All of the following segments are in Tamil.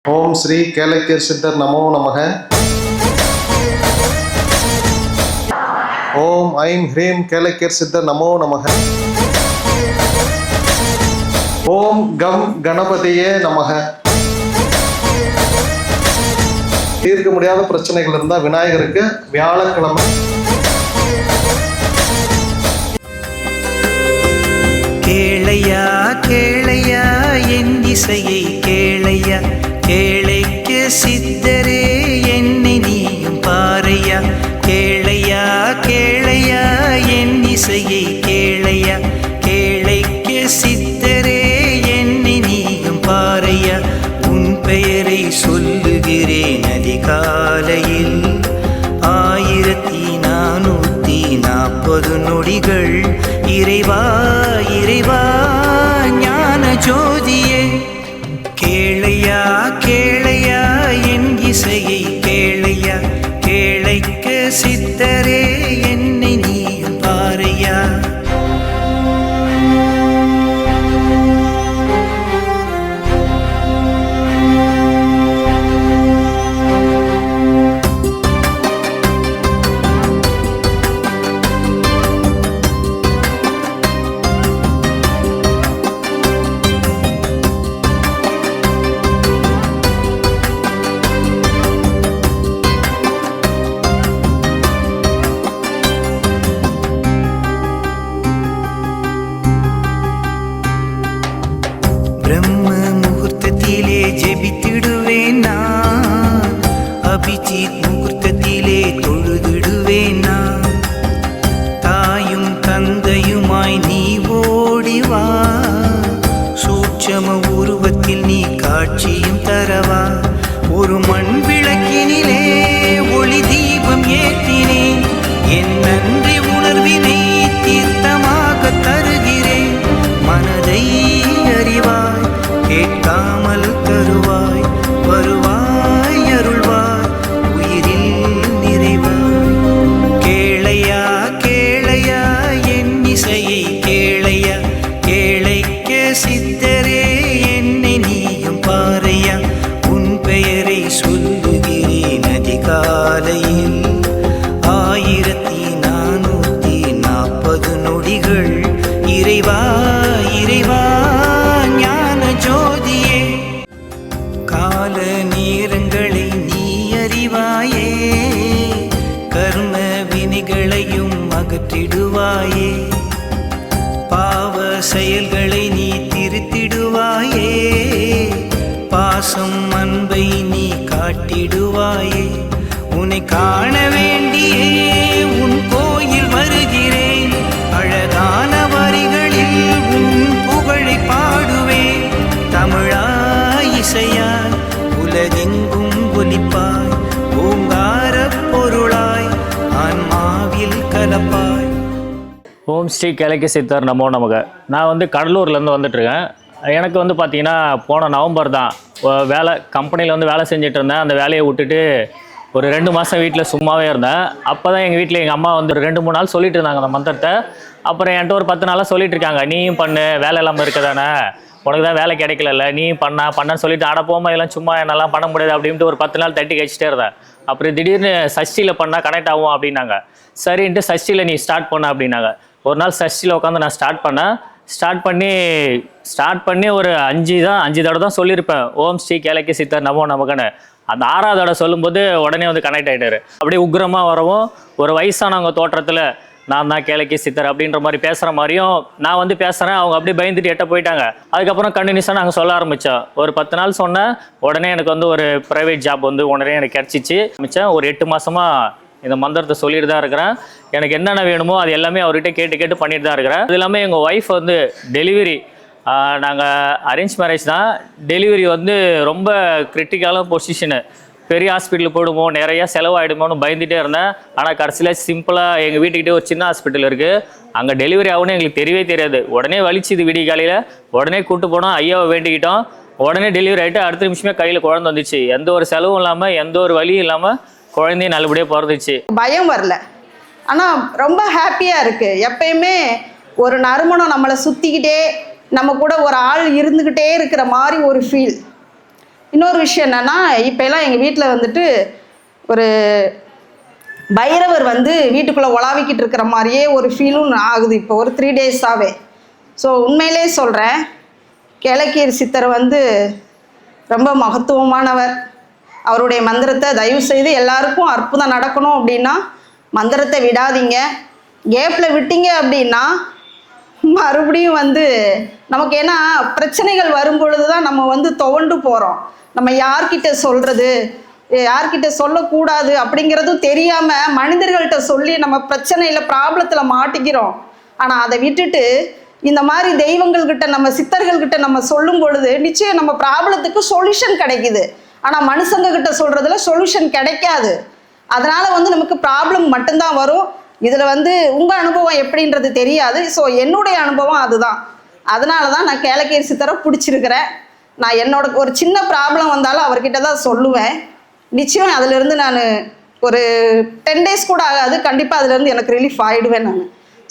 ஓம் ஸ்ரீ கேளக்கீர் சித்தர் நமோ நமக. ஓம் ஐம் ஹ்ரீம் கேளக்கீர் சித்தர் நமோ நமக. ஓம் கம் கணபதியே நமக. தீர்க்க முடியாத பிரச்சனைகள் இருந்தால் விநாயகருக்கு வியாழக்கிழமை கேளையா கேளையா என் இசையை கேளையா, கேளைக்கு சித்தரே என்னை நீயும் பாரையா. கேளையா கேளையா என் இசையை கேளையா, கேளைக்கு சித்தரே என்னை நீயும் பாரையா. உன் பெயரை சொல்லுகிறேன் அதிகாலையில் 1440 நொடிகள். இறைவா இறைவா ஞான ஜோதியே, கேளையா கேளையா என் இசையை கேளையா, கேளைக்கு சித்தரே என்னை நீயும் பாரையா. பிரம்ம முகூர்த்தத்திலே ஜெபித்திடுவேன் நான், அபிஜித் முகூர்த்தத்திலே தொழுதிடுவேன் நான். தாயும் தந்தையுமாய் நீ ஓடிவா, சூட்சம உருவத்தில் நீ காட்சியும் தரவா. ஒரு மண் விளக்கினிலே ஒளி தீபம் ஏற்றினேன், என் நன்றி உணர்வினை தீர்த்தமாக தருகிறேன். மனதை அறிவாய் கேட்காமல் தருவாய், வருவாய் அருள்வாய் உயிரில் நிறைவாய். கேளையா கேளையா என் இசையை கேளையா, கேளைக்கு சித்தரே என்னை நீயும் பாரையா. உன் பெயரை சொல்லுகிறேன் அதிகாலையில் 1440 நொடிகள். இறைவா இறைவா ஞான ஜோதியே, கால நேரங்களை நீ அறிவாயே, கர்ம வினைகளையும் அகற்றிடுவாயே. பாவ செயல்களை நீ திருத்திடுவாயே, பாசம் அன்பை நீ காட்டிடுவாயே. உன்னை காண வேண்டியே உன் கோயில் வருகிறேன், அழகான வரிகளில் உன் புகழை பாடுவேன். தமிழாய் இசையாய் உலகெங்கும் ஒலிப்பாய், ஓங்கார பொருளாய் ஆன்மாவில் கலப்பாய். ஓம் ஸ்ரீ கேளக்கீர் சித்தர் நமோ நமக. நான் கடலூர்லேருந்து வந்துட்டுருக்கேன். எனக்கு பார்த்தீங்கன்னா போன நவம்பர் தான் வேலை கம்பெனியில் வேலை செஞ்சுட்டு இருந்தேன். அந்த வேலையை விட்டுட்டு ஒரு 2 மாதம் வீட்டில் சும்மாவே இருந்தேன். அப்போ தான் எங்கள் வீட்டில் எங்கள் அம்மா ஒரு 2-3 நாள் சொல்லிட்டு இருந்தாங்க அந்த மந்திரத்தை. அப்புறம் என்கிட்ட ஒரு 10 நாளாக சொல்லிட்டு இருக்காங்க, நீயும் பண்ணு, வேலை இல்லாமல் இருக்க தானே, உனக்கு தான் வேலை கிடைக்கல, நீயும் பண்ணன்னு சொல்லிட்டு போமா இதெல்லாம் சும்மா என்னெல்லாம் பண்ண முடியாது அப்படின்ட்டு ஒரு 10 நாள் தட்டி கழிச்சிட்டே இருந்தேன். அப்புறம் திடீர்னு சஷ்டியில் பண்ணால் கனெக்ட் ஆகும் அப்படின்னாங்க. சரின்ட்டு சஷ்டியில் நீ ஸ்டார்ட் பண்ண அப்படின்னாங்க. ஒரு நாள் சஷ்டியில் உட்காந்து நான் ஸ்டார்ட் பண்ணி ஒரு 5 தடவை தான் சொல்லியிருப்பேன், ஓம் ஸ்ரீ கேளக்கீர் சித்தர் நமோ நமகன்னு. அந்த 6வது தடவை சொல்லும்போது உடனே கனெக்ட் ஆகிட்டாரு. அப்படியே உக்ரமாக வரவும் ஒரு வயசானவங்க தோற்றத்தில் நான் தான் கேளக்கீர் சித்தர் அப்படின்ற மாதிரி பேசுகிற மாதிரியும் நான் பேசுகிறேன். அவங்க அப்படியே பயந்துட்டு எட்ட போயிட்டாங்க. அதுக்கப்புறம் கண்டினியூஸாக நாங்கள் சொல்ல ஆரம்பித்தோம். ஒரு 10 நாள் சொன்னேன். உடனே எனக்கு ஒரு ப்ரைவேட் ஜாப் உடனே எனக்கு கிடச்சிச்சு. ஒரு 8 மாதமாக இந்த மந்திரத்தை சொல்லிட்டு தான் இருக்கிறேன். எனக்கு என்னென்ன வேணுமோ அது எல்லாமே அவர்கிட்ட கேட்டு பண்ணிட்டு தான் இருக்கிறேன். அது இல்லாமல் எங்கள் ஒய்ஃப் டெலிவரி, நாங்கள் அரேஞ்ச் மேரேஜ் தான். டெலிவரி ரொம்ப கிரிட்டிக்கலான பொசிஷனு. பெரிய ஹாஸ்பிட்டல் போடுமோ நிறையா செலவாகிடுமோன்னு பயந்துகிட்டே இருந்தேன். ஆனால் கடைசியில் சிம்பிளாக எங்கள் வீட்டுக்கிட்டே ஒரு சின்ன ஹாஸ்பிட்டல் இருக்குது, அங்கே டெலிவரி ஆகுன்னு எங்களுக்கு தெரியவே தெரியாது. உடனே வலிச்சுது விடிய காலையில். உடனே கூப்பிட்டு போனோம், ஐயாவை வேண்டிக்கிட்டோம். உடனே டெலிவரி ஆகிட்டு அடுத்த நிமிஷமே கையில் குழந்தை வந்துச்சு. எந்த ஒரு செலவும் இல்லாமல் எந்த ஒரு வலியும் இல்லாமல் குழந்தையும் நல்லபடியாக பிறந்துச்சு. பயம் வரல, ஆனால் ரொம்ப ஹாப்பியாக இருக்குது. எப்பயுமே ஒரு நறுமணம் நம்மளை சுற்றிக்கிட்டே நம்ம கூட ஒரு ஆள் இருந்துக்கிட்டே இருக்கிற மாதிரி ஒரு ஃபீல். இன்னொரு விஷயம் என்னென்னா, இப்போலாம் எங்கள் வீட்டில் வந்துட்டு ஒரு பைரவர் வந்து வீட்டுக்குள்ளே உலாவிக்கிட்டு இருக்கிற மாதிரியே ஒரு ஃபீலும் ஆகுது இப்போ ஒரு 3 டேஸாகவே. ஸோ உண்மையிலே சொல்கிறேன், கேளக்கீர் சித்தர் வந்து ரொம்ப மகத்துவமானவர். அவருடைய மந்திரத்தை தயவு செய்து எல்லாருக்கும் அற்புதம் நடக்கணும் அப்படின்னா மந்திரத்தை விடாதீங்க. கேப்பில் விட்டீங்க அப்படின்னா மறுபடியும் வந்து நமக்கு ஏன்னா பிரச்சனைகள் வரும் பொழுது தான் நம்ம வந்து துவண்டு போகிறோம். நம்ம யார்கிட்ட சொல்கிறது, யார்கிட்ட சொல்லக்கூடாது அப்படிங்கிறதும் தெரியாமல் மனிதர்கள்ட்ட சொல்லி நம்ம பிரச்சனையில் ப்ராப்ளத்தில் மாட்டிக்கிறோம். ஆனால் அதை விட்டுட்டு இந்த மாதிரி தெய்வங்கள்கிட்ட நம்ம சித்தர்கள்கிட்ட நம்ம சொல்லும் பொழுது நிச்சயம் நம்ம ப்ராப்ளத்துக்கு சொல்யூஷன் கிடைக்குது. ஆனால் மனுஷங்க கிட்ட சொல்கிறதுல சொல்யூஷன் கிடைக்காது. அதனால் வந்து நமக்கு ப்ராப்ளம் மட்டும்தான் வரும். இதில் வந்து உங்கள் அனுபவம் எப்படின்றது தெரியாது. ஸோ என்னுடைய அனுபவம் அதுதான். அதனால தான் நான் கேளக்கீர் சித்தரை பிடிச்சிருக்கிறேன். நான் என்னோட ஒரு சின்ன ப்ராப்ளம் வந்தாலும் அவர்கிட்ட தான் சொல்லுவேன். நிச்சயம் அதிலிருந்து நான் ஒரு 10 டேஸ் கூட ஆகாது, கண்டிப்பாக அதிலேருந்து எனக்கு ரிலீஃப் ஆகிடுவேன் நான்.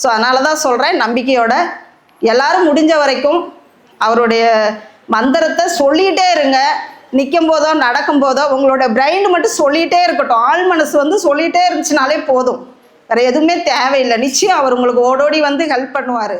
ஸோ அதனால தான் சொல்கிறேன், நம்பிக்கையோட எல்லாரும் முடிஞ்ச வரைக்கும் அவருடைய மந்திரத்தை சொல்லிகிட்டே இருங்க. நிற்கும் போதோ நடக்கும் போதோ உங்களோட பிரைன் மட்டும் சொல்லிகிட்டே இருக்கட்டும். ஆள் மனசு வந்து சொல்லிகிட்டே இருந்துச்சுனாலே போதும், வேறு எதுவுமே தேவையில்லை. நிச்சயம் அவர் உங்களுக்கு ஓடோடி வந்து ஹெல்ப் பண்ணுவார்.